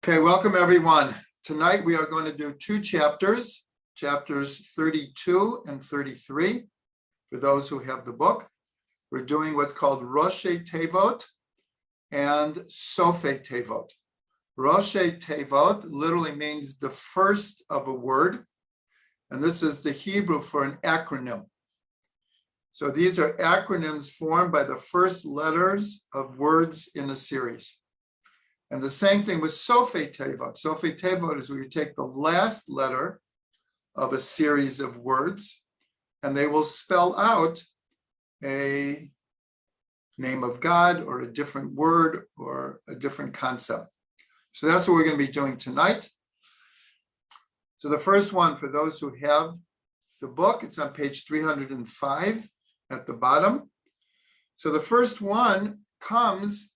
Okay, welcome everyone. Tonight we are going to do two chapters, chapters 32 and 33. For those who have the book, we're doing what's called Rashei Teivot and Sofei Teivot. Rashei Teivot literally means the first of a word, and this is the Hebrew for an acronym. So these are acronyms formed by the first letters of words in a series. And the same thing with Sofei Teivot. Sofei Teivot is where you take the last letter of a series of words, and they will spell out a name of God or a different word or a different concept. So that's what we're going to be doing tonight. So the first one, for those who have the book, it's on page 305 at the bottom. So the first one comes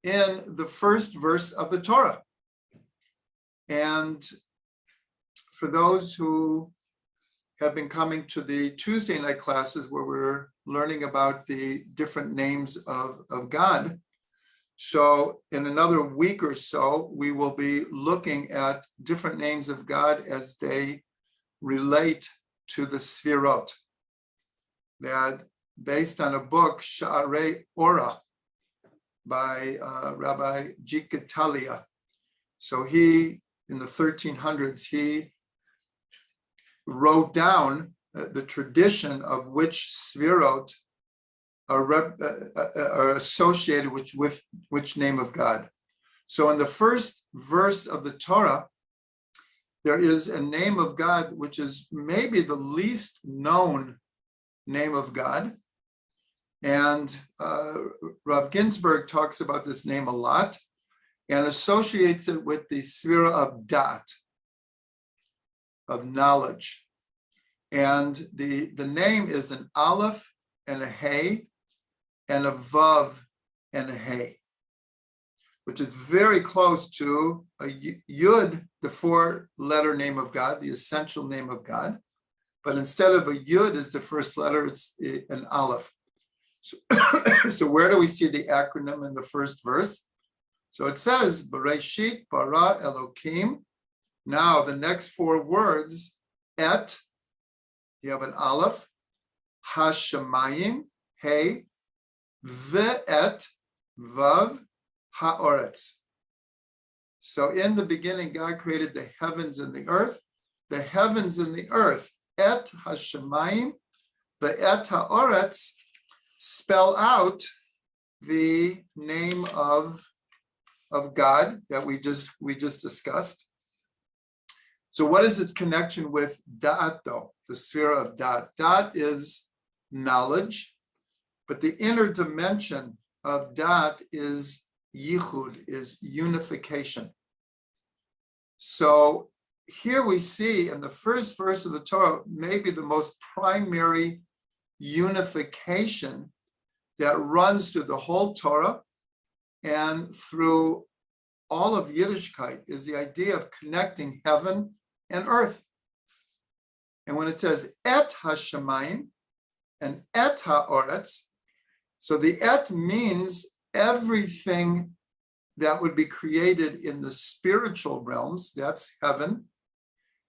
in the first verse of the Torah. And for those who have been coming to the Tuesday night classes where we're learning about the different names of God, so in another week or so, we will be looking at different names of God as they relate to the Sfirot. That based on a book, Arieh by Rabbi Talia. So he, in the 1300s, he wrote down the tradition of which Sfirot are associated with which name of God. So in the first verse of the Torah, there is a name of God which is maybe the least known name of God. And Rav Ginsburg talks about this name a lot and associates it with the Sfira of Dat, of knowledge. And the name is an Aleph and a Hey and a Vav and a Hey, which is very close to a Yud, the four-letter name of God, the essential name of God. But instead of a Yud as the first letter, it's an Aleph. So where do we see the acronym in the first verse? So it says, Bereshit bara Elokim. Now the next four words, et, you have an aleph, hashamayim, hey, ve'et, vav, ha'oretz. So in the beginning, God created the heavens and the earth. The heavens and the earth, et hashamayim, ve'et ha'oretz, spell out the name of God that we just discussed. So what is its connection with Da'at though? The Sfira of Da'at. Da'at is knowledge, but the inner dimension of Da'at is yichud, is unification. So here we see in the first verse of the Torah, maybe the most primary unification that runs through the whole Torah and through all of Yiddishkeit is the idea of connecting heaven and earth. And when it says et hashamayim and et ha'oretz, so the et means everything that would be created in the spiritual realms, that's heaven,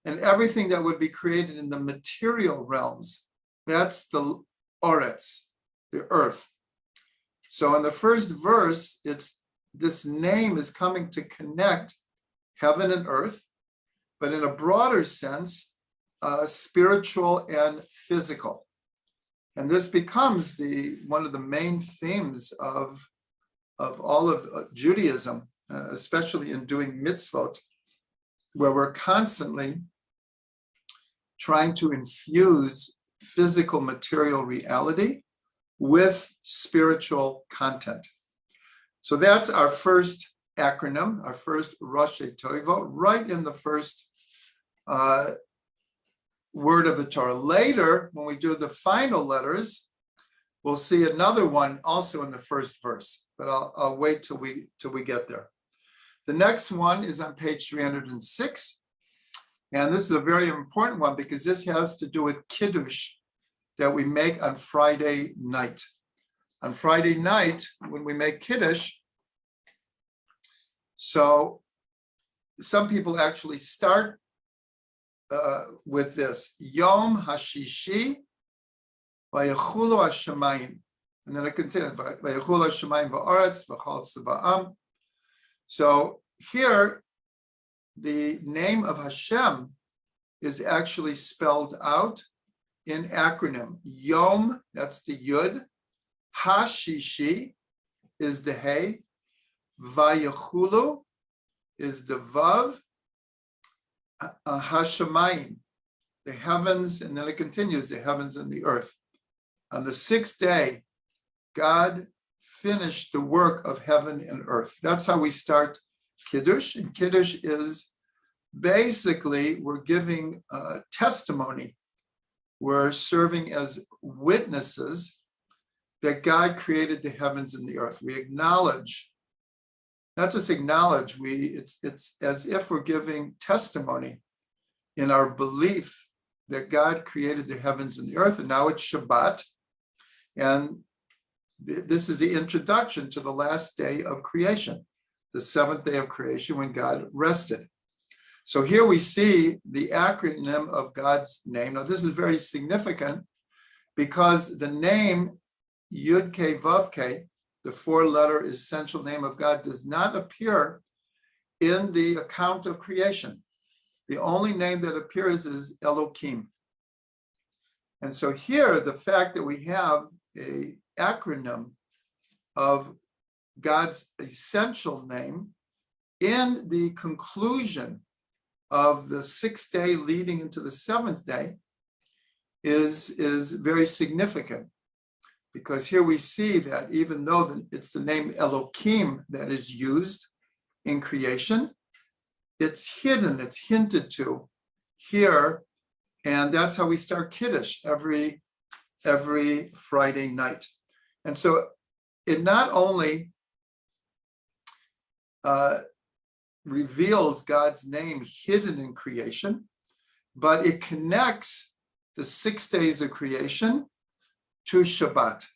and everything that would be created in the material realms, that's the oretz, the earth. So in the first verse, this name is coming to connect heaven and earth, but in a broader sense, spiritual and physical. And this becomes one of the main themes of all of Judaism, especially in doing mitzvot, where we're constantly trying to infuse physical material reality with spiritual content. So that's our first acronym, our first Rashei Teivot, right in the first word of the Torah. Later, when we do the final letters, we'll see another one also in the first verse, but I'll wait till we get there. The next one is on page 306, and this is a very important one because this has to do with Kiddush that we make on Friday night. On Friday night, when we make Kiddush, so some people actually start with this, Yom Hashishi Vayachulu Hashemayim. And then it continues, Vayachulu Hashemayim va'aretz v'chol tzva'am. So here, the name of Hashem is actually spelled out in acronym. Yom, that's the Yud. Hashishi is the Hey. Vayachulu is the Vav. Hashemayim, the heavens, and then it continues, the heavens and the earth. On the sixth day, God finished the work of heaven and earth. That's how we start Kiddush. And Kiddush is basically, we're giving testimony. We're serving as witnesses that God created the heavens and the earth. We acknowledge, not just acknowledge, it's as if we're giving testimony in our belief that God created the heavens and the earth. And now it's Shabbat. And this is the introduction to the last day of creation, the seventh day of creation when God rested. So here we see the acronym of God's name. Now this is very significant because the name Yud Ke Vav Ke, the four-letter essential name of God, does not appear in the account of creation. The only name that appears is Elohim. And so here, the fact that we have an acronym of God's essential name in the conclusion of the sixth day leading into the seventh day is very significant. Because here we see that even though it's the name Elohim that is used in creation, it's hidden, it's hinted to here, and that's how we start Kiddush every Friday night. And so it not only reveals God's name hidden in creation, but it connects the 6 days of creation to Shabbat.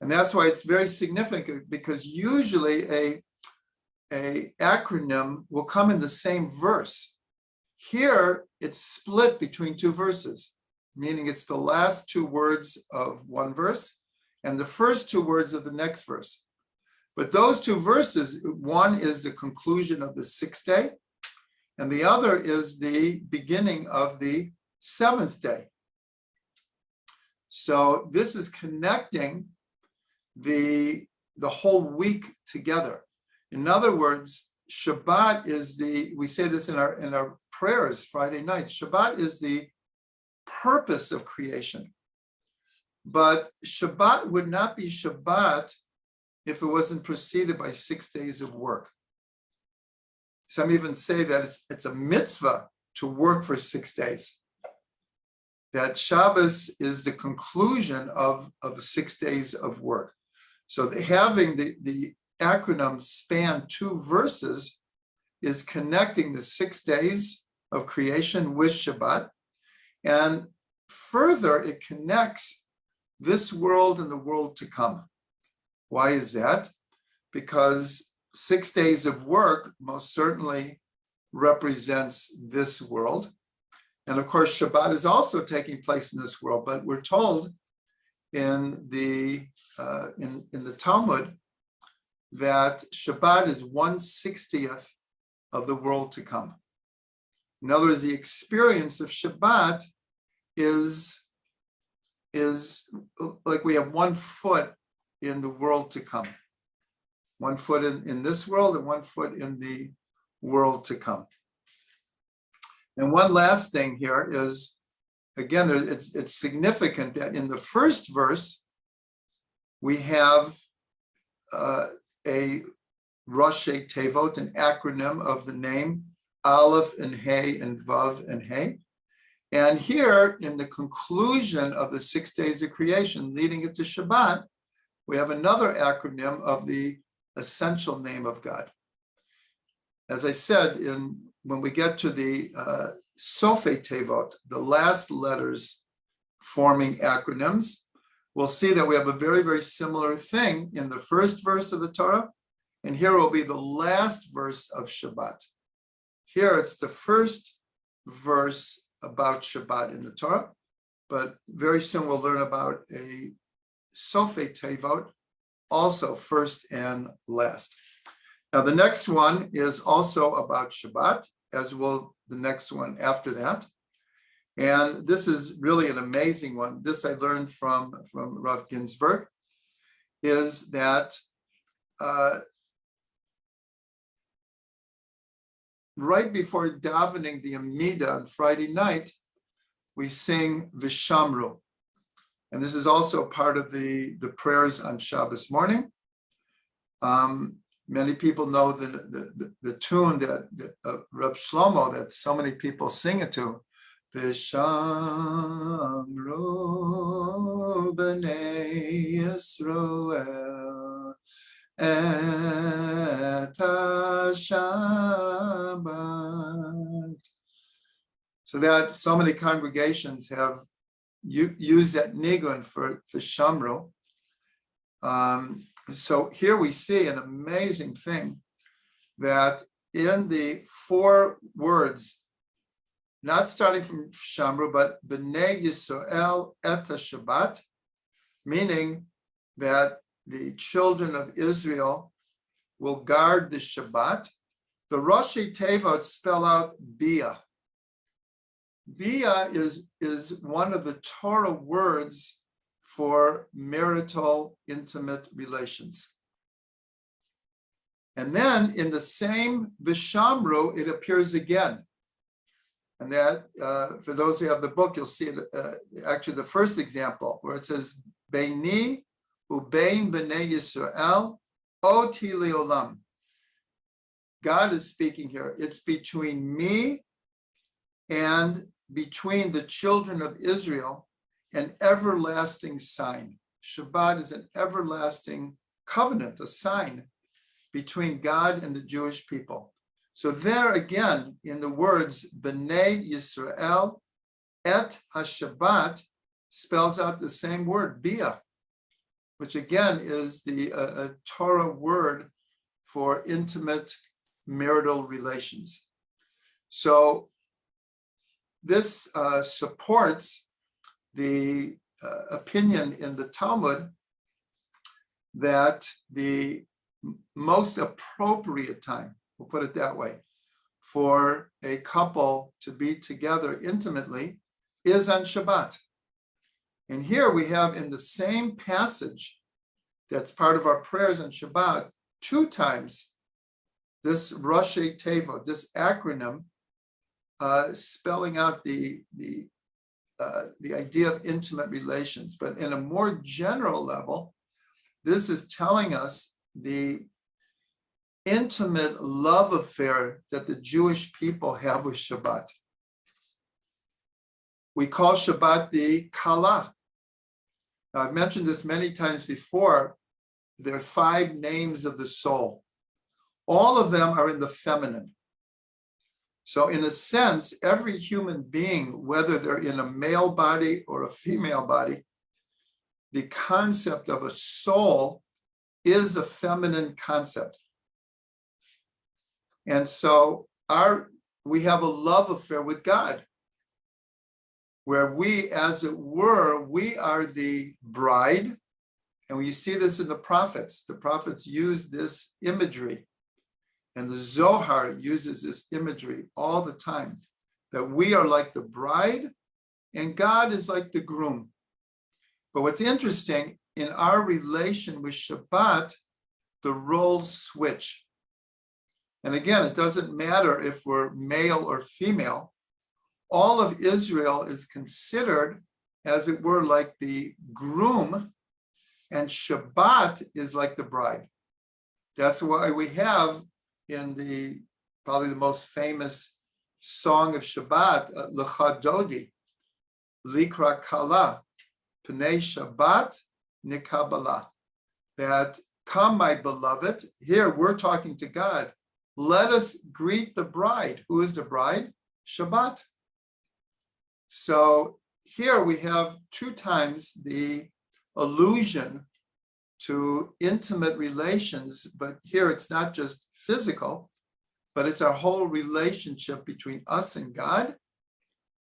And that's why it's very significant, because usually a acronym will come in the same verse. Here, it's split between two verses, meaning it's the last two words of one verse and the first two words of the next verse. But those two verses, one is the conclusion of the sixth day, and the other is the beginning of the seventh day. So this is connecting the whole week together. In other words, Shabbat is we say this in our prayers Friday nights, Shabbat is the purpose of creation. But Shabbat would not be Shabbat if it wasn't preceded by 6 days of work. Some even say that it's a mitzvah to work for 6 days. That Shabbos is the conclusion of 6 days of work. So having the acronym span two verses is connecting the 6 days of creation with Shabbat. And further, it connects this world and the world to come. Why is that? Because 6 days of work most certainly represents this world. And of course, Shabbat is also taking place in this world, but we're told in the Talmud that Shabbat is 1/60th of the world to come. In other words, the experience of Shabbat is like we have 1 foot in the world to come. 1 foot in this world and 1 foot in the world to come. And one last thing here is, again, it's significant that in the first verse, we have a Rashei Teivot, an acronym of the name, Aleph and Hey and Vav and Hey. And here, in the conclusion of the 6 days of creation, leading it to Shabbat, we have another acronym of the essential name of God. As I said, when we get to the Sofei Teivot, the last letters forming acronyms, we'll see that we have a very, very similar thing in the first verse of the Torah, and here will be the last verse of Shabbat. Here it's the first verse about Shabbat in the Torah, but very soon we'll learn about a Sofei Teivot, also first and last. Now the next one is also about Shabbat, as will the next one after that. And this is really an amazing one. This I learned from Rav Ginsburg, is that right before davening the Amida on Friday night, we sing Vishamru. And this is also part of the prayers on Shabbos morning. Many people know the tune that Reb Shlomo, that so many people sing it to. Vishamru b'nei Yisroel et Shabbat. So that so many congregations have used that nigun for Shamru. So here we see an amazing thing, that in the 4 words, not starting from Shamru, but B'nei Yisrael et Shabbat, meaning that the children of Israel will guard the Shabbat. The Rashei Teivot spell out Bia. Bia is one of the Torah words for marital intimate relations. And then in the same Vishamru, it appears again. And that, for those who have the book, you'll see it, actually the first example, where it says, Beini ubein b'nei Yisrael oti leolam. God is speaking here. It's between me and between the children of Israel, an everlasting sign. Shabbat is an everlasting covenant, a sign between God and the Jewish people. So there again, in the words, B'nei Yisrael et HaShabbat, spells out the same word, Bia, which again is the Torah word for intimate marital relations. So this supports the opinion in the Talmud that the most appropriate time, we'll put it that way, for a couple to be together intimately is on Shabbat. And here we have in the same passage that's part of our prayers on Shabbat, 2 times this Rashei Teivot, this acronym, spelling out the idea of intimate relations. But in a more general level, this is telling us the intimate love affair that the Jewish people have with Shabbat. We call Shabbat the Kala. Now, I've mentioned this many times before. There are 5 names of the soul. All of them are in the feminine. So in a sense, every human being, whether they're in a male body or a female body, the concept of a soul is a feminine concept. And so we have a love affair with God, where we, as it were, we are the bride. And when you see this in the prophets use this imagery. And the Zohar uses this imagery all the time, that we are like the bride and God is like the groom. But what's interesting, in our relation with Shabbat, the roles switch. And again, it doesn't matter if we're male or female. All of Israel is considered, as it were, like the groom, and Shabbat is like the bride. That's why we have in probably the most famous song of Shabbat, Lecha Dodi, Likra Kala, Pnei Shabbat Nikabala, that come, my beloved. Here we're talking to God. Let us greet the bride. Who is the bride? Shabbat. So here we have 2 times the allusion to intimate relations, but here it's not just physical, but it's our whole relationship between us and God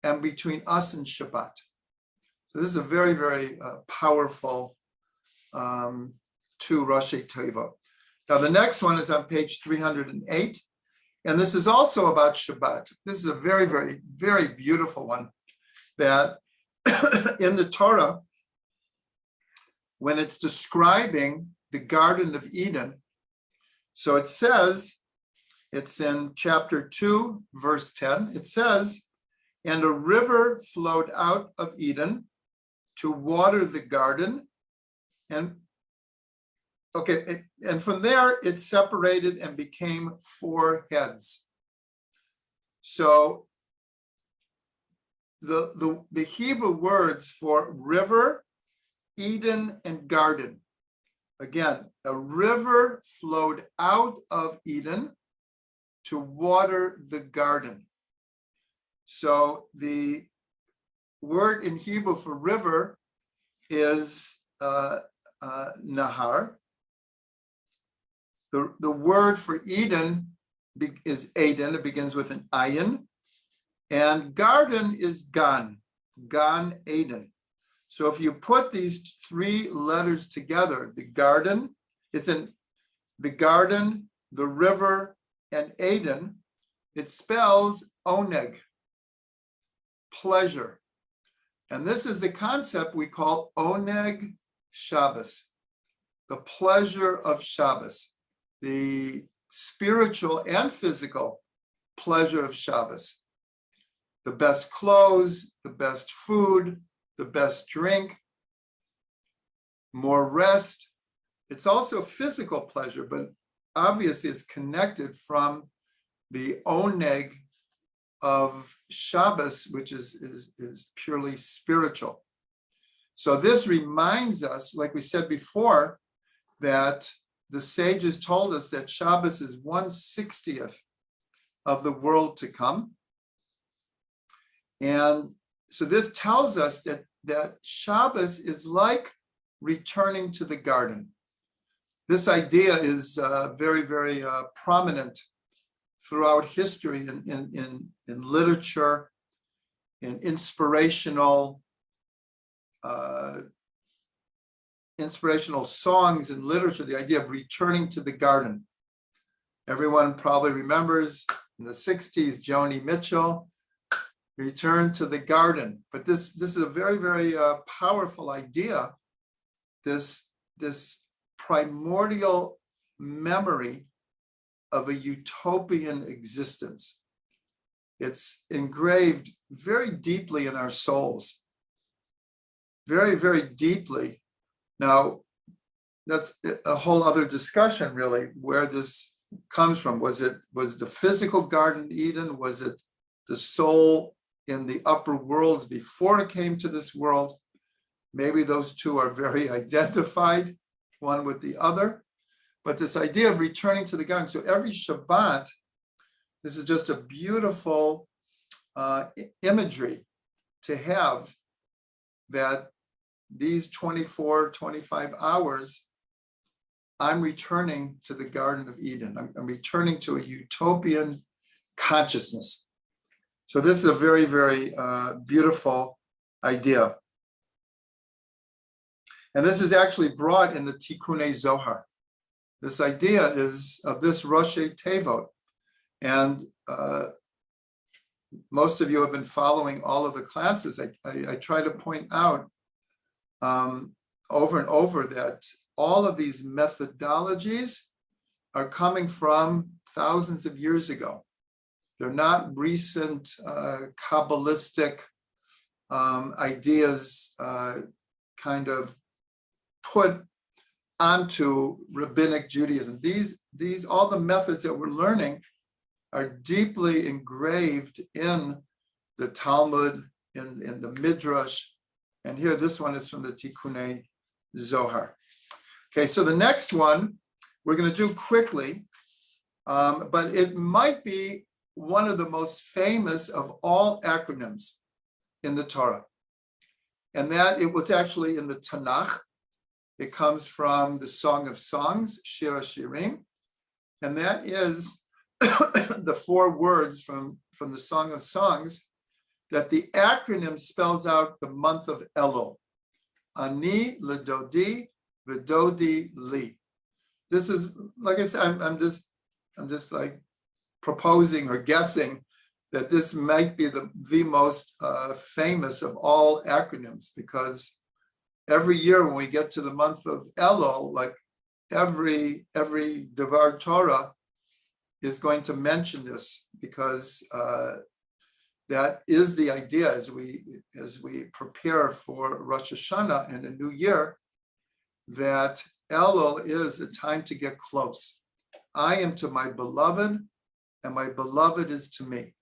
and between us and Shabbat. So this is a very, very powerful 2 Rashei Teivot. Now the next one is on page 308, and this is also about Shabbat. This is a very, very, very beautiful one that in the Torah, when it's describing the Garden of Eden, so it says, it's in chapter 2, verse 10, it says, and a river flowed out of Eden to water the garden, and from there it separated and became 4 heads. So the Hebrew words for river, Eden, and garden. Again, a river flowed out of Eden to water the garden. So the word in Hebrew for river is nahar. The word for Eden is Eden. It begins with an ayin. And garden is gan Eden. So if you put these 3 letters together, the garden, it's in the garden, the river, and Eden, it spells oneg, pleasure. And this is the concept we call oneg Shabbos, the pleasure of Shabbos, the spiritual and physical pleasure of Shabbos. The best clothes, the best food, the best drink, more rest. It's also physical pleasure, but obviously it's connected from the oneg of Shabbos, which is purely spiritual. So this reminds us, like we said before, that the sages told us that Shabbos is 1/60th of the world to come. And so this tells us that Shabbos is like returning to the garden. This idea is very, very prominent throughout history in literature, in inspirational songs and literature, the idea of returning to the garden. Everyone probably remembers in the 60s, Joni Mitchell, Return to the Garden. But this is a very, very powerful idea, this primordial memory of a utopian existence. It's engraved very deeply in our souls, very, very deeply. Now, that's a whole other discussion, really, where this comes from. Was the physical Garden Eden? Was it the soul in the upper worlds before it came to this world? Maybe those two are very identified, one with the other. But this idea of returning to the garden. So every Shabbat, this is just a beautiful imagery to have, that these 24, 25 hours, I'm returning to the Garden of Eden. I'm returning to a utopian consciousness. So this is a very, very beautiful idea. And this is actually brought in the Tikkunei Zohar. This idea is of this Rashei Teivot. And most of you have been following all of the classes. I try to point out over and over that all of these methodologies are coming from thousands of years ago. They're not recent Kabbalistic ideas kind of put onto rabbinic Judaism. These all the methods that we're learning are deeply engraved in the Talmud, in the Midrash. And here, this one is from the Tikkunei Zohar. Okay, so the next one we're going to do quickly, but it might be one of the most famous of all acronyms in the Torah. And that it was actually in the Tanakh. It comes from the Song of Songs, Shir HaShirim, and that is the 4 words from the Song of Songs, that the acronym spells out the month of Elul. Ani ledodi v'dodi li. This is, like I said, I'm just like proposing or guessing that this might be the most famous of all acronyms, because every year when we get to the month of Elul, like every Devar Torah is going to mention this, because that is the idea as we prepare for Rosh Hashanah and a new year, that Elul is a time to get close. I am to my beloved, and my beloved is to me.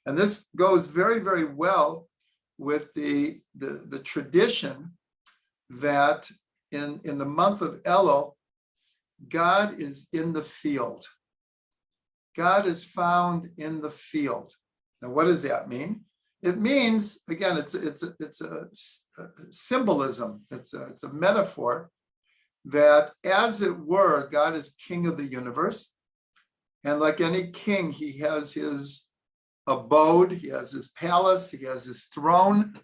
And this goes very, very well with the tradition that in the month of Elul, God is in the field. God is found in the field. Now, what does that mean? It means, again, it's a symbolism. It's a metaphor that, as it were, God is king of the universe. And like any king, he has his abode, he has his palace, he has his throne.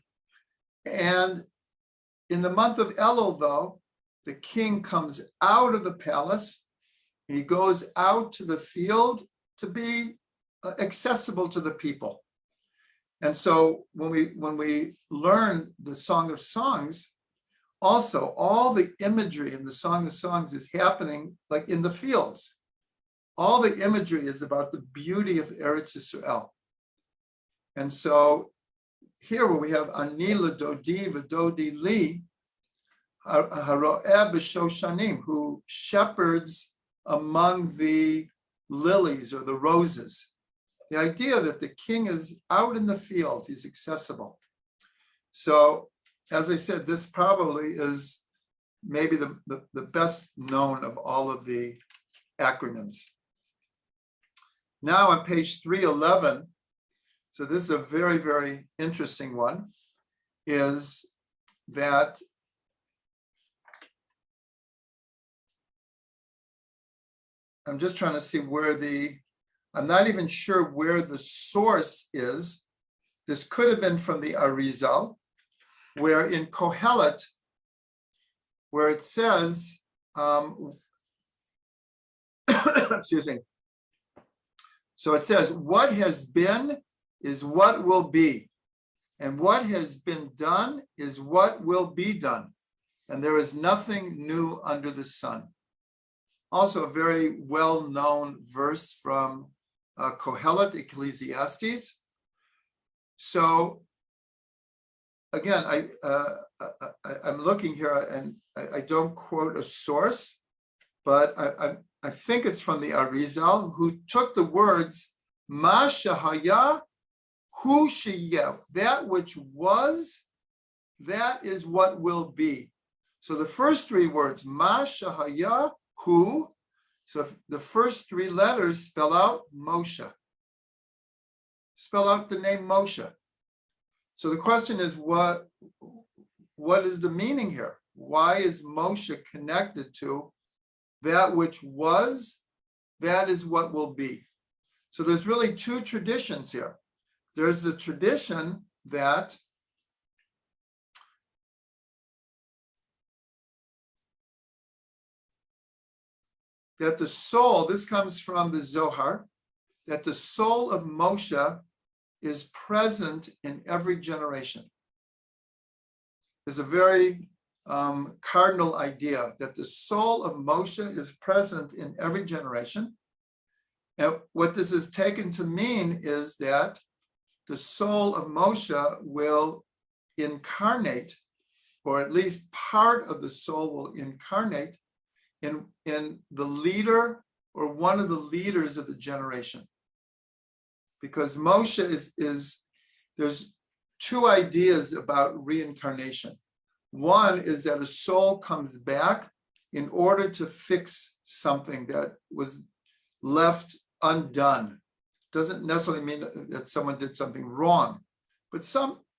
And in the month of Elul, though, the king comes out of the palace, he goes out to the field to be accessible to the people. And so when we learn the Song of Songs, also all the imagery in the Song of Songs is happening like in the fields. All the imagery is about the beauty of Eretz Yisrael. And so here where we have Ani ledodi v'dodi li, haroeh b'shoshanim, who shepherds among the lilies or the roses. The idea that the king is out in the field, he's accessible. So, as I said, this probably is maybe the best known of all of the acronyms. Now on page 311, so this is a very, very interesting one, is that I'm just trying to see where I'm not even sure where the source is. This could have been from the Arizal, where in Kohelet, where it says, excuse me. So it says, what has been is what will be, and what has been done is what will be done, and there is nothing new under the sun. Also a very well-known verse from Kohelet, Ecclesiastes. So again, I'm looking here, and I don't quote a source, but I think it's from the Arizal, who took the words Ma shehaya hu sheyeh, that which was, that is what will be. So the first 3 words, Ma shehaya hu, so the first 3 letters spell out Moshe. Spell out the name Moshe. So the question is, what is the meaning here? Why is Moshe connected to that which was, that is what will be? So there's really 2 traditions here. There's the tradition that the soul, this comes from the Zohar, that the soul of Moshe is present in every generation. There's a very cardinal idea that the soul of Moshe is present in every generation. And what this is taken to mean is that the soul of Moshe will incarnate, or at least part of the soul will incarnate in the leader or one of the leaders of the generation. Because Moshe is there's 2 ideas about reincarnation. One is that a soul comes back in order to fix something that was left undone. Doesn't necessarily mean that someone did something wrong, but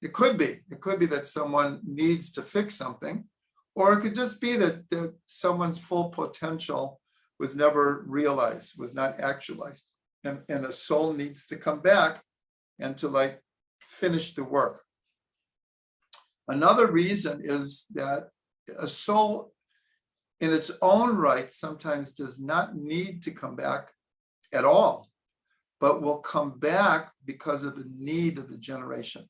it could be that someone needs to fix something, or it could just be that someone's full potential was never realized, was not actualized. and a soul needs to come back and to like finish the work. Another reason is that a soul in its own right sometimes does not need to come back at all, but will come back because of the need of the generation.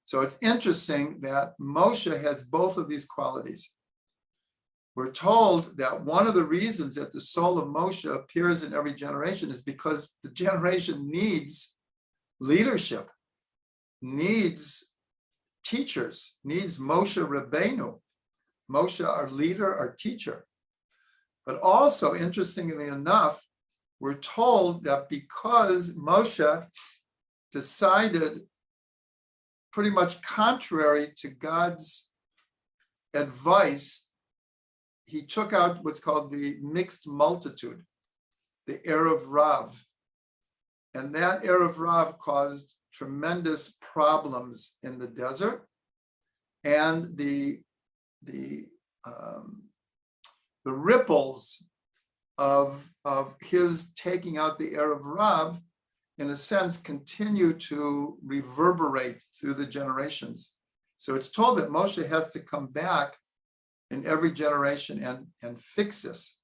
So it's interesting that Moshe has both of these qualities. We're told that one of the reasons that the soul of Moshe appears in every generation is because the generation needs leadership, needs teachers, needs Moshe Rabbeinu, Moshe, our leader, our teacher. But also, interestingly enough, we're told that because Moshe decided pretty much contrary to God's advice, he took out what's called the mixed multitude, the Erev Rav. And that Erev Rav caused tremendous problems in the desert. And the ripples of his taking out the Erev Rav, in a sense, continue to reverberate through the generations. So it's told that Moshe has to come back in every generation and fix this.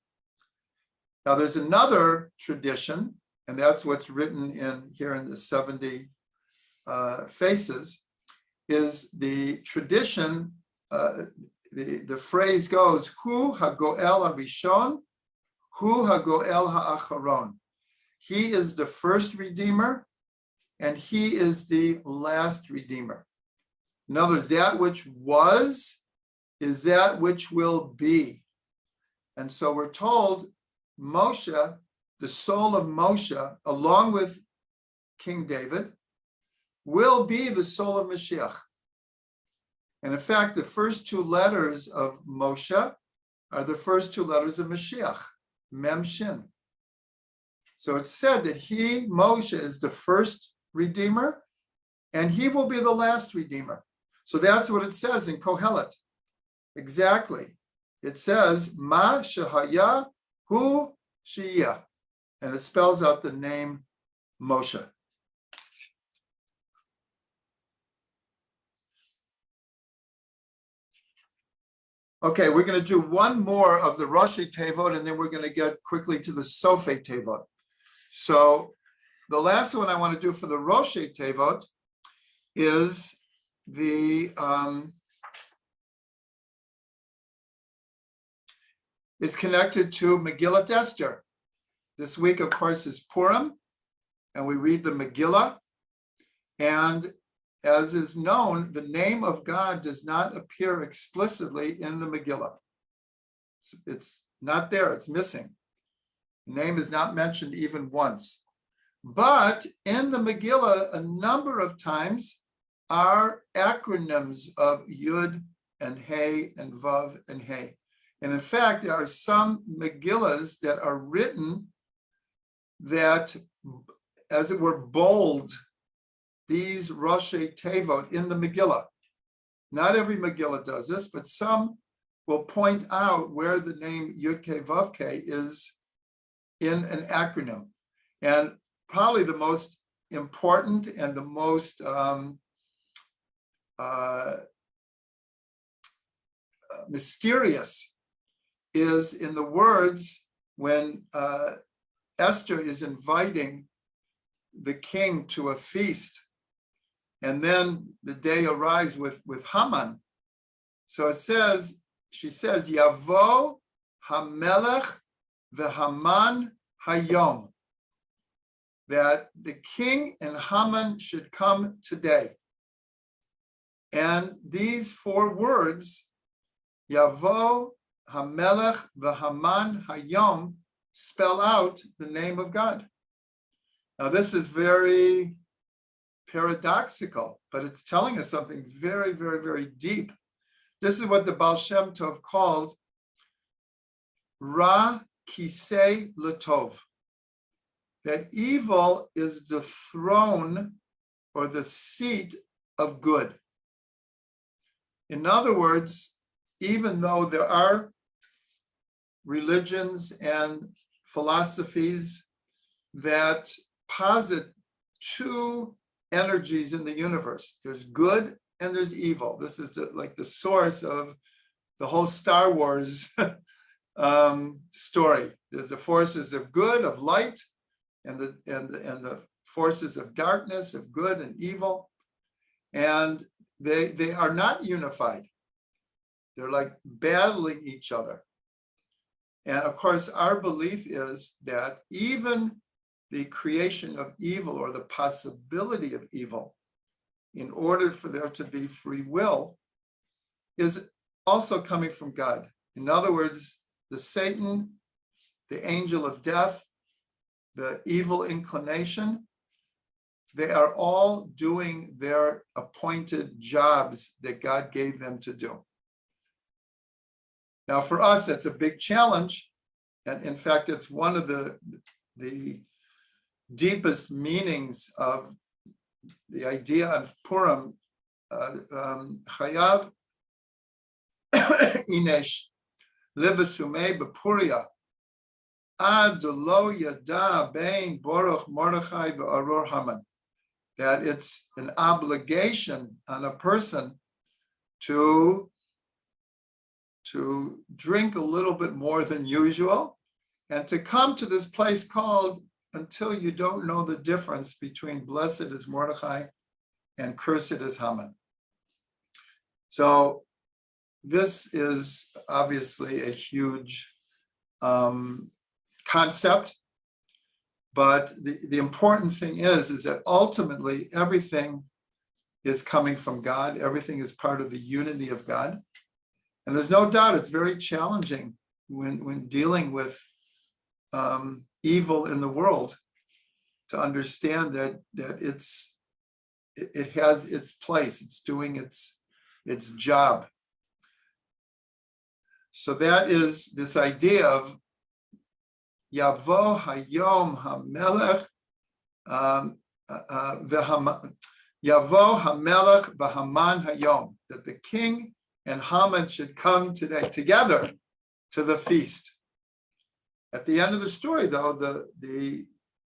Now there's another tradition, and that's what's written in here in the 70 faces, is the tradition, the phrase goes, Hu hagoel harishon, Hu hagoel ha'acharon. He is the first redeemer, and he is the last redeemer. In other words, that which was is that which will be. And so we're told Moshe, the soul of Moshe, along with King David, will be the soul of Mashiach. And in fact, the first two letters of Moshe are the first two letters of Mashiach, Mem Shin. So it's said that he, Moshe, is the first redeemer, and he will be the last redeemer. So that's what it says in Kohelet. Exactly. It says, Ma Shehaya Hu Shiyah. And it spells out the name Moshe. Okay, we're going to do one more of the Rashei Teivot, and then we're going to get quickly to the Sofei Teivot. So the last one I want to do for the Rashei Teivot is the it's connected to Megillat Esther. This week, of course, is Purim, and we read the Megillah. And as is known, the name of God does not appear explicitly in the Megillah. It's not there, it's missing. The name is not mentioned even once. But in the Megillah, a number of times are acronyms of Yud and Hey and Vav and Hey. And in fact, there are some Megillahs that are written that, as it were, bold these Rashei Teivot in the Megillah. Not every Megillah does this, but some will point out where the name Yud-Kei Vav-Kei is in an acronym. And probably the most important and the most mysterious is in the words when Esther is inviting the king to a feast, and then the day arrives with Haman. So it says, she says, Yavo Hamelech v'Haman Hayom, that the king and Haman should come today. And these four words, Yavo Hamelech v'Haman Hayom, spell out the name of God. Now, this is very paradoxical, but it's telling us something very, very, very deep. This is what the Baal Shem Tov called Ra Kisei Latov, that evil is the throne or the seat of good. In other words, even though there are religions and philosophies that posit two energies in the universe. There's good and there's evil. This is like the source of the whole Star Wars story. There's the forces of good, of light, and the forces of darkness, of good and evil. And they are not unified. They're like battling each other. And of course, our belief is that even the creation of evil, or the possibility of evil, in order for there to be free will, is also coming from God. In other words, the Satan, the angel of death, the evil inclination, they are all doing their appointed jobs that God gave them to do. Now, for us, that's a big challenge. And in fact, it's one of the deepest meanings of the idea of Purim. Chayav inesh livesumei bepuria ad lo yada bein Baruch Mordechai ve'arur Haman. That it's an obligation on a person to drink a little bit more than usual, and to come to this place called until you don't know the difference between blessed is Mordechai and cursed is Haman. So this is obviously a huge concept, but the important thing is that ultimately everything is coming from God. Everything is part of the unity of God. And there's no doubt it's very challenging when dealing with evil in the world to understand that it has its place, it's doing its job. So that is this idea of Yavo Hayom HaMelech Yavo HaMelech v'Haman Hayom, that the king and Haman should come today together to the feast. At the end of the story, though, the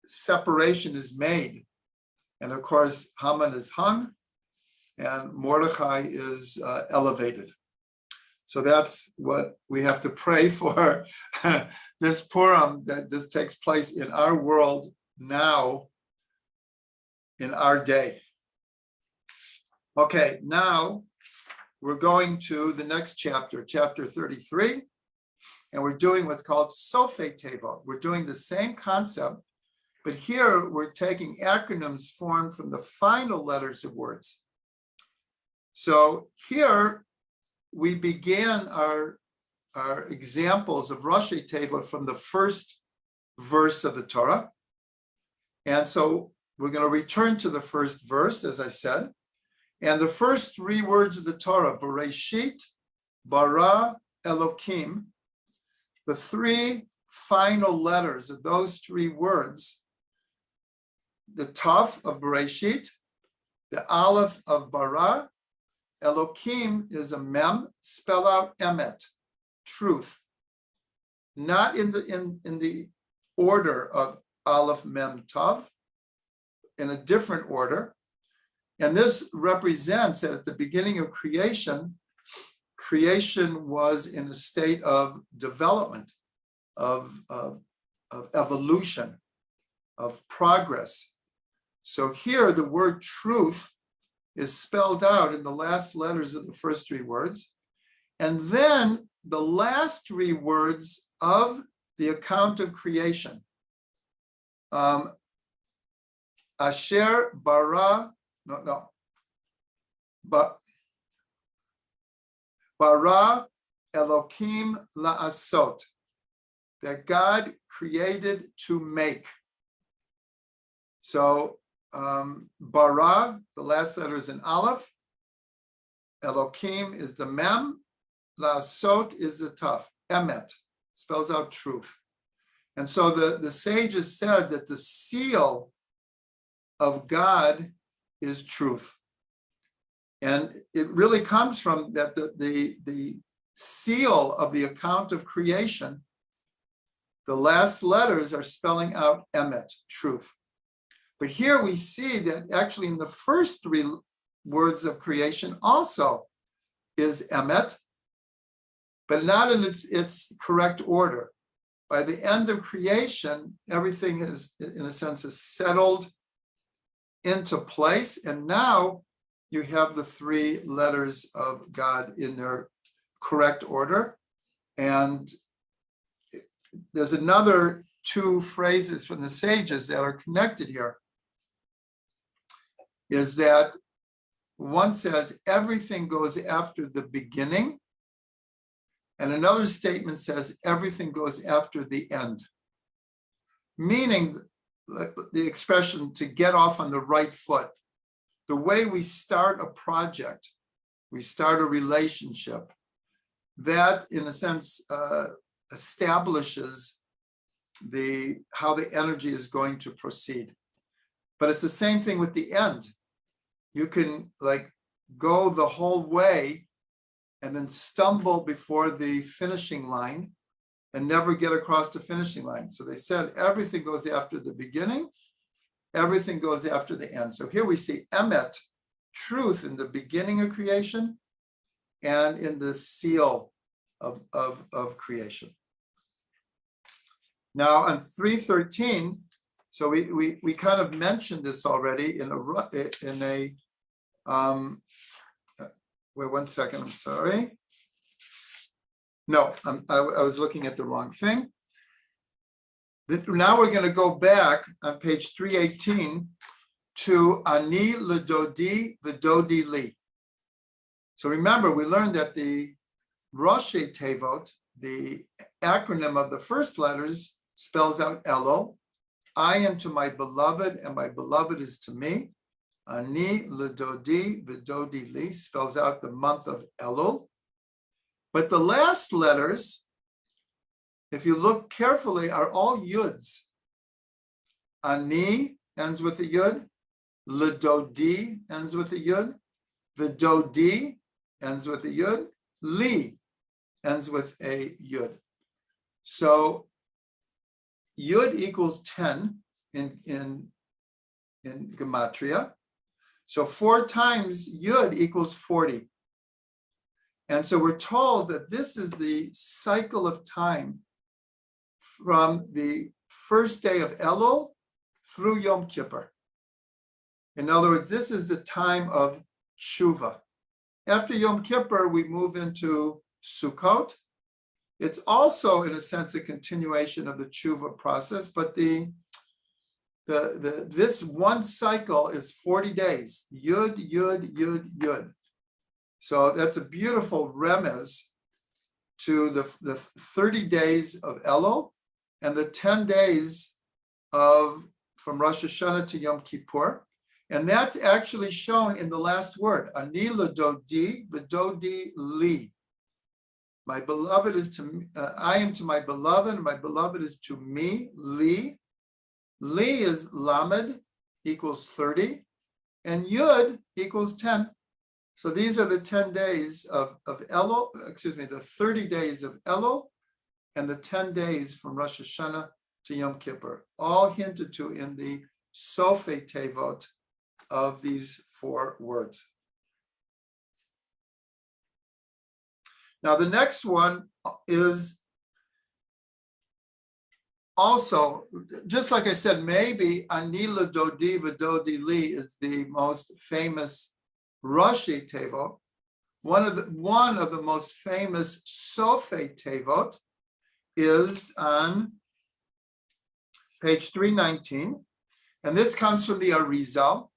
separation is made. And of course, Haman is hung and Mordechai is elevated. So that's what we have to pray for this Purim, that this takes place in our world now, in our day. Okay, now we're going to the next chapter, chapter 33, and we're doing what's called Sofei Teivot. We're doing the same concept, but here we're taking acronyms formed from the final letters of words. So here we began our examples of Rashei Teivot from the first verse of the Torah. And so we're going to return to the first verse, as I said. And the first three words of the Torah, Bereshit, Bara, Elokim, the three final letters of those three words, the Tav of Bereshit, the Aleph of Bara, Elokim is a mem, spell out emet, truth. Not in the order of Aleph, Mem, Tav, in a different order. And this represents that at the beginning of creation, creation was in a state of development, of evolution, of progress. So here the word truth is spelled out in the last letters of the first three words. And then the last three words of the account of creation. Asher bara, but bara Elokim la'asot, that God created to make. So bara, the last letter is an aleph, Elokim is the mem, la'asot is the tav, emet, spells out truth. And so the sages said that the seal of God is truth. And it really comes from that the seal of the account of creation The last letters are spelling out emet, truth. But here we see that actually in the first three words of creation also is emet, but not in its correct order. By the end of creation, everything is, in a sense, is settled into place. And now you have the three letters of God in their correct order. And there's another two phrases from the sages that are connected here. Is that one says everything goes after the beginning, and another statement says everything goes after the end. Meaning the expression to get off on the right foot. The way we start a project, we start a relationship, that in a sense establishes how the energy is going to proceed. But it's the same thing with the end. You can go the whole way and then stumble before the finishing line and never get across the finishing line. So they said everything goes after the beginning, everything goes after the end. So here we see emet, truth, in the beginning of creation and in the seal of creation. Now on 3:13, so we kind of mentioned this already wait 1 second, I'm sorry. No, I was looking at the wrong thing. Now we're going to go back on page 318 to Ani L'Dodi V'Dodi Li. So remember, we learned that the Rashei Teivot, the acronym of the first letters, spells out Elul. I am to my beloved, and my beloved is to me. Ani L'Dodi V'Dodi Li spells out the month of Elul. But the last letters, if you look carefully, are all yuds. Ani ends with a yud. L'Dodi ends with a yud. V'Dodi ends with a yud. Li ends with a yud. So yud equals 10 in gematria. So 4 times yud equals 40. And so we're told that this is the cycle of time from the first day of Elul through Yom Kippur. In other words, this is the time of tshuva. After Yom Kippur, we move into Sukkot. It's also, in a sense, a continuation of the tshuva process, but this one cycle is 40 days. Yud, yud, yud, yud. So that's a beautiful remez to the 30 days of Elul and the 10 days from Rosh Hashanah to Yom Kippur. And that's actually shown in the last word, Ani L'Dodi V'Dodi Li. My beloved is to me, I am to my beloved, and my beloved is to me, Li. Li is Lamed, equals 30, and Yud equals 10. So these are the 10 days of Elul, the 30 days of Elul, and the 10 days from Rosh Hashanah to Yom Kippur, all hinted to in the Sofei Teivot of these 4 words. Now the next one is also, just like I said, maybe Ani L'Dodi V'Dodi Li is the most famous Rashei Teivot. One of the most famous Sofei Teivot is on page 319, and this comes from the Arizal,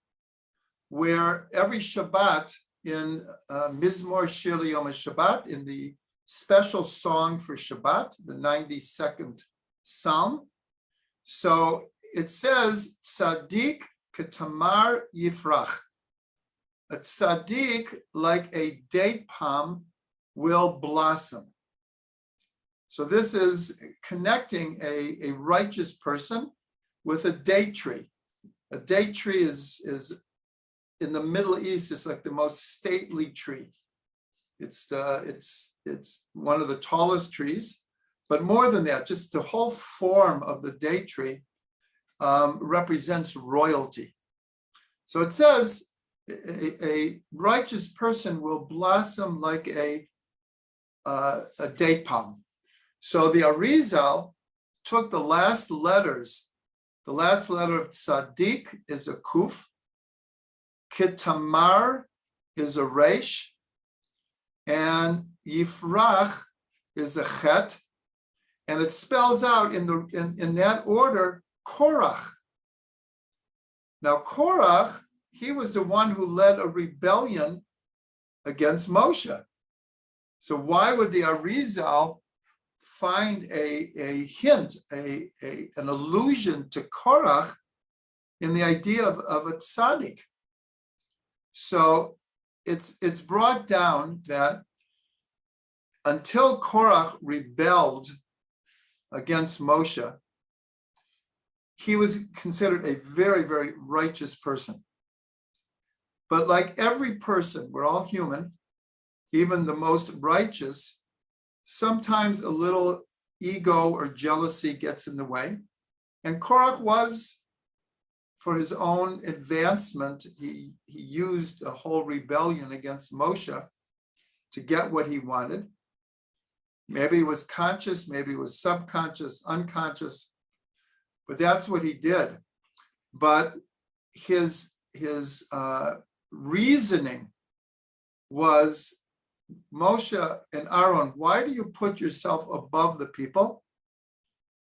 where every Shabbat in Mizmor Shir Yom Shabbat, in the special song for Shabbat, the 92nd Psalm. So it says, Tzaddik Ketamar Yifrach. A tzaddik, like a date palm, will blossom. So this is connecting a righteous person with a date tree. A date tree is in the Middle East, it's like the most stately tree. It's one of the tallest trees. But more than that, just the whole form of the date tree represents royalty. So it says a righteous person will blossom like a date palm. So the Arizal took the last letters. The last letter of Tzaddik is a Kuf. Kitamar is a Resh. And Yifrach is a Chet. And it spells out in that order, Korach. Now, Korach, he was the one who led a rebellion against Moshe. So why would the Arizal find a hint, an allusion to Korach in the idea of a tzaddik? So it's brought down that until Korach rebelled against Moshe, he was considered a very, very righteous person. But like every person, we're all human, even the most righteous, sometimes a little ego or jealousy gets in the way. And Korach was, for his own advancement, he used a whole rebellion against Moshe to get what he wanted. Maybe he was conscious, maybe he was subconscious, unconscious, but that's what he did. But his reasoning was, Moshe and Aaron, why do you put yourself above the people?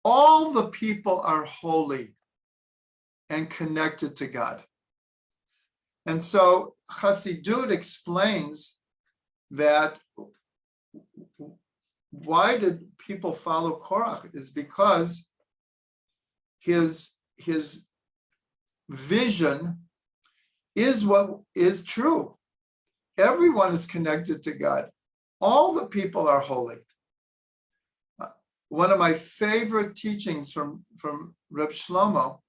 All the people are holy and connected to God. And so Chassidut explains that why did people follow Korach is because his vision is what is true. Everyone is connected to God. All the people are holy. One of my favorite teachings from Reb Shlomo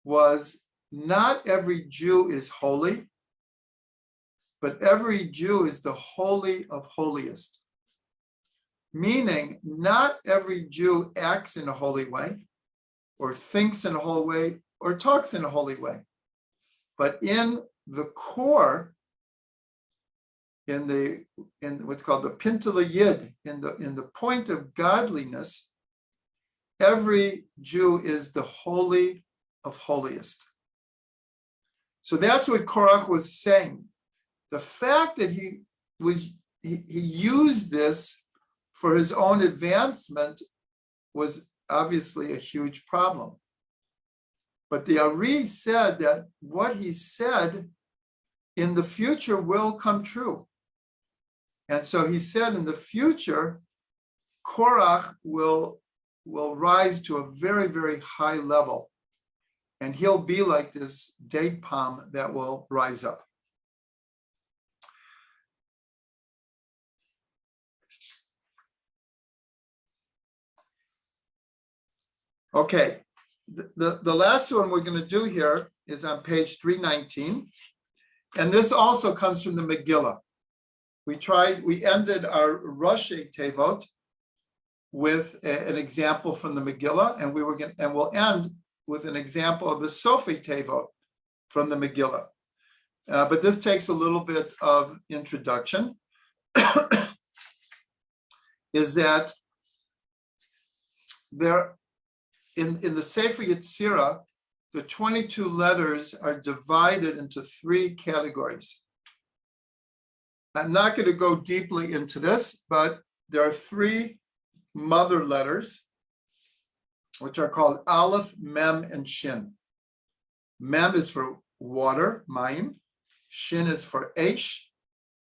was not every Jew is holy, but every Jew is the holy of holiest. Meaning, not every Jew acts in a holy way, or thinks in a holy way, or talks in a holy way. But in the core, in what's called the Pintele Yid, in the point of godliness, every Jew is the holy of holiest. So that's what Korach was saying. The fact that he used this for his own advancement was obviously a huge problem. But the Arieh said that what he said in the future will come true. And so he said in the future, Korach will rise to a very, very high level. And he'll be like this date palm that will rise up. Okay, the last one we're going to do here is on page 319. And this also comes from the Megillah. We ended our Rashei Teivot with an example from the Megillah, and we'll end with an example of the Sofei Teivot from the Megillah. But this takes a little bit of introduction. Is that there in the Sefer Yetzirah, the 22 letters are divided into 3 categories. I'm not going to go deeply into this, but there are 3 mother letters, which are called Aleph, Mem, and Shin. Mem is for water, Mayim. Shin is for Eish.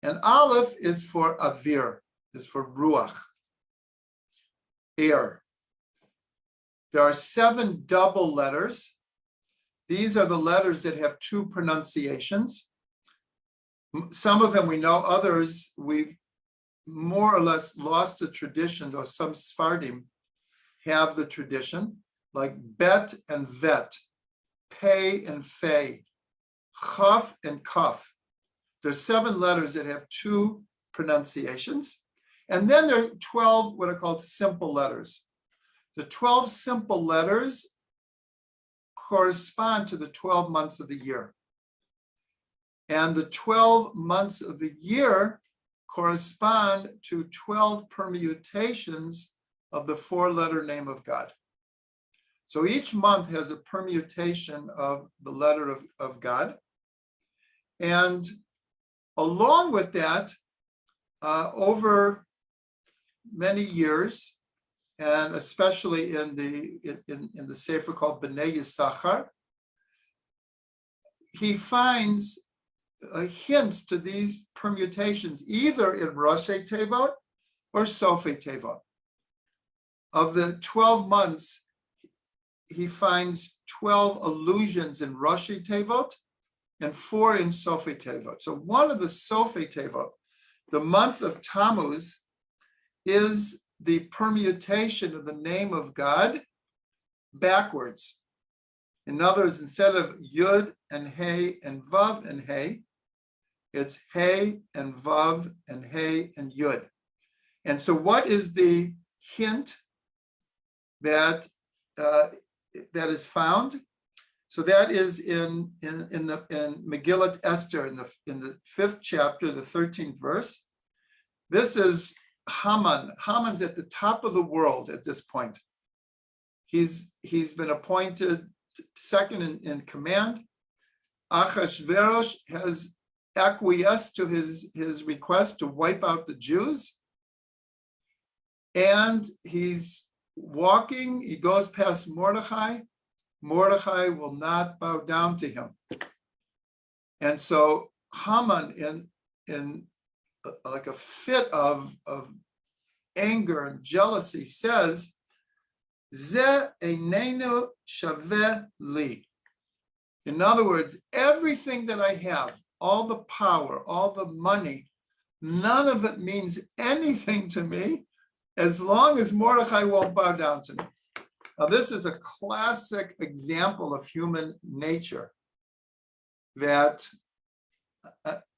And Aleph is for Avir, is for Ruach, air. There are 7 double letters. These are the letters that have 2 pronunciations. Some of them we know, others we've more or less lost the tradition, though some Sfardim have the tradition, like Bet and Vet, Pei and Fei, Chaf and Kaf. There's 7 letters that have 2 pronunciations. And then there are 12 what are called simple letters. The 12 simple letters correspond to the 12 months of the year. And the 12 months of the year correspond to 12 permutations of the four-letter name of God. So each month has a permutation of the letter of God. And along with that, over many years, and especially in the sefer called Bnei Yisachar, he finds hints to these permutations either in Rashei Teivot or Sofei Teivot. Of the 12 months, he finds 12 allusions in Rashei Teivot and 4 in Sofei Teivot. So one of the Sofei Teivot, the month of Tammuz, is the permutation of the name of God backwards. In other words, instead of Yud and Hey and Vav and Hey, it's Hey and Vav and Hey and Yud. And so what is the hint that is found? So that is in Megillat Esther in the 5th chapter, the 13th verse. This is Haman. Haman's at the top of the world at this point. He's been appointed second in command. Achashverosh has acquiesced to his request to wipe out the Jews. And he's walking, he goes past Mordechai. Mordechai will not bow down to him. And so Haman, in like a fit of anger and jealousy, says, Ze einenu shaveh li. In other words, everything that I have, all the power, all the money, none of it means anything to me as long as Mordechai won't bow down to me. Now, this is a classic example of human nature that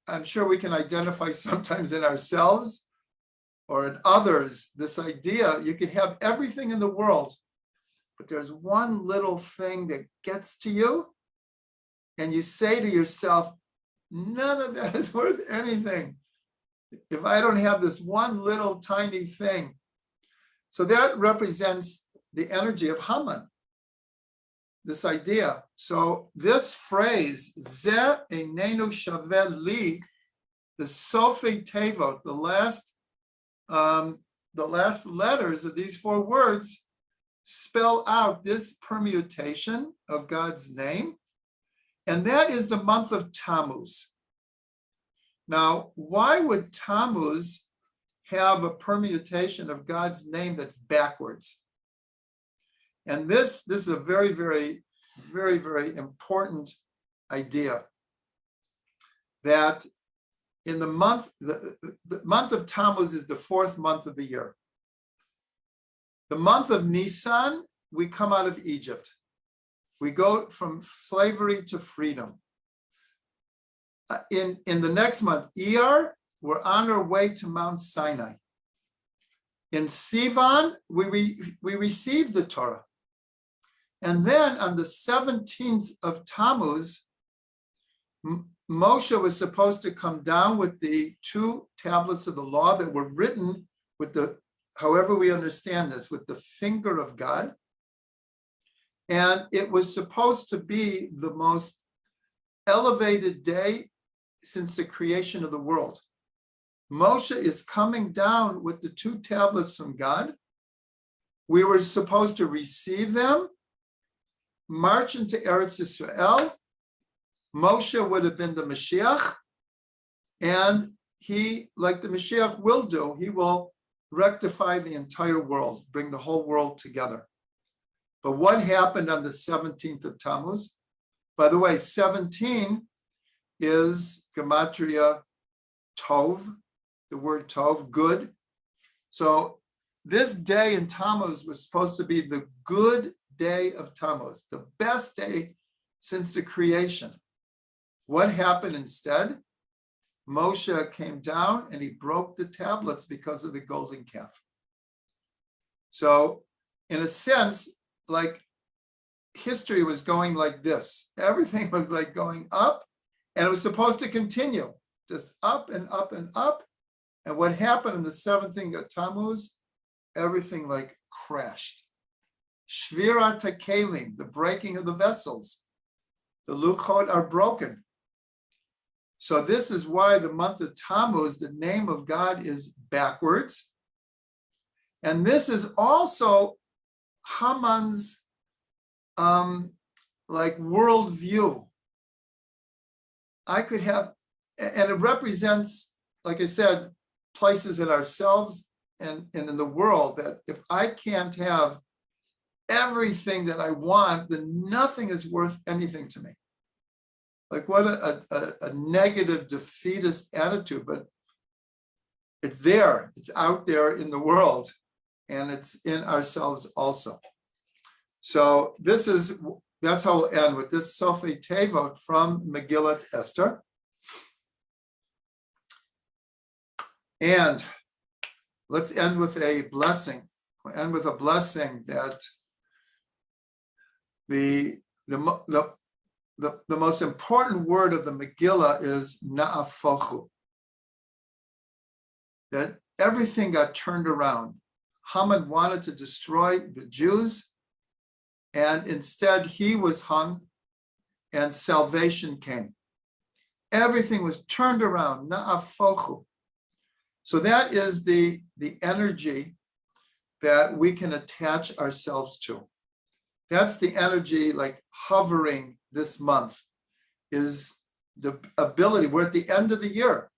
I'm sure we can identify sometimes in ourselves or in others. This idea, you can have everything in the world, but there's one little thing that gets to you, and you say to yourself, none of that is worth anything if I don't have this one little tiny thing. So that represents the energy of Haman, this idea. So this phrase, Ze einenu shaveh li, the Sofei Teivot, the last letters of these 4 words spell out this permutation of God's name, and that is the month of Tammuz. Now, why would Tammuz have a permutation of God's name that's backwards? And this is a very, very, very, very important idea, that in the month of Tammuz is the 4th month of the year. The month of Nisan, we come out of Egypt. We go from slavery to freedom. In the next month, Iyar, we're on our way to Mount Sinai. In Sivan, we received the Torah. And then on the 17th of Tammuz, Moshe was supposed to come down with the 2 tablets of the law that were written with however we understand this, with the finger of God. And it was supposed to be the most elevated day since the creation of the world. Moshe is coming down with the 2 tablets from God. We were supposed to receive them, march into Eretz Yisrael. Moshe would have been the Mashiach, and he, like the Mashiach will do, he will rectify the entire world, bring the whole world together. But what happened on the 17th of Tammuz? By the way, 17 is gematria tov, the word tov, good. So this day in Tammuz was supposed to be the good day of Tammuz, the best day since the creation. What happened instead? Moshe came down and he broke the tablets because of the golden calf. So in a sense, like history was going like this. Everything was like going up, and it was supposed to continue, just up and up and up. And what happened in the seventh thing of Tammuz, everything like crashed. Shvirat hakelim, the breaking of the vessels. The luchot are broken. So this is why the month of Tammuz, the name of God is backwards. And this is also Haman's like worldview. I could have, and it represents, like I said, places in ourselves and in the world, that if I can't have everything that I want, then nothing is worth anything to me. Like what a negative, defeatist attitude, but it's there, it's out there in the world, and it's in ourselves also. So that's how we'll end with this Sofei Teivot from Megillat Esther. And let's end with a blessing. We'll end with a blessing that the most important word of the Megillah is na'afochu. That everything got turned around. Haman wanted to destroy the Jews, and instead he was hung and salvation came. Everything was turned around, na'afochu. So that is the energy that we can attach ourselves to. That's the energy like hovering this month, is the ability. We're at the end of the year.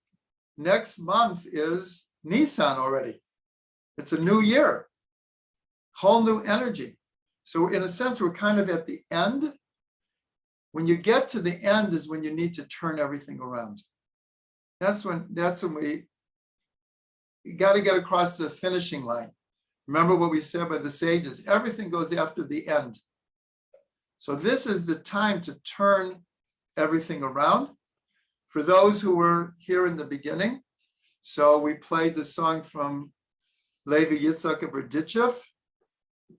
Next month is Nisan already. It's a new year, whole new energy. So in a sense, we're kind of at the end. When you get to the end is when you need to turn everything around. That's when you got to get across the finishing line. Remember what we said by the sages, everything goes after the end. So this is the time to turn everything around. For those who were here in the beginning, so we played the song from Levi Yitzhak of Berdichev,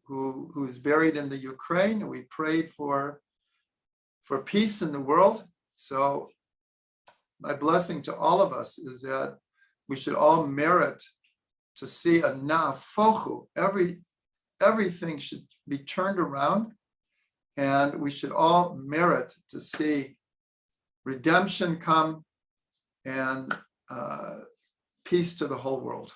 who's buried in the Ukraine, and we prayed for peace in the world. So my blessing to all of us is that we should all merit to see a na'afochu. Everything should be turned around, and we should all merit to see redemption come and peace to the whole world.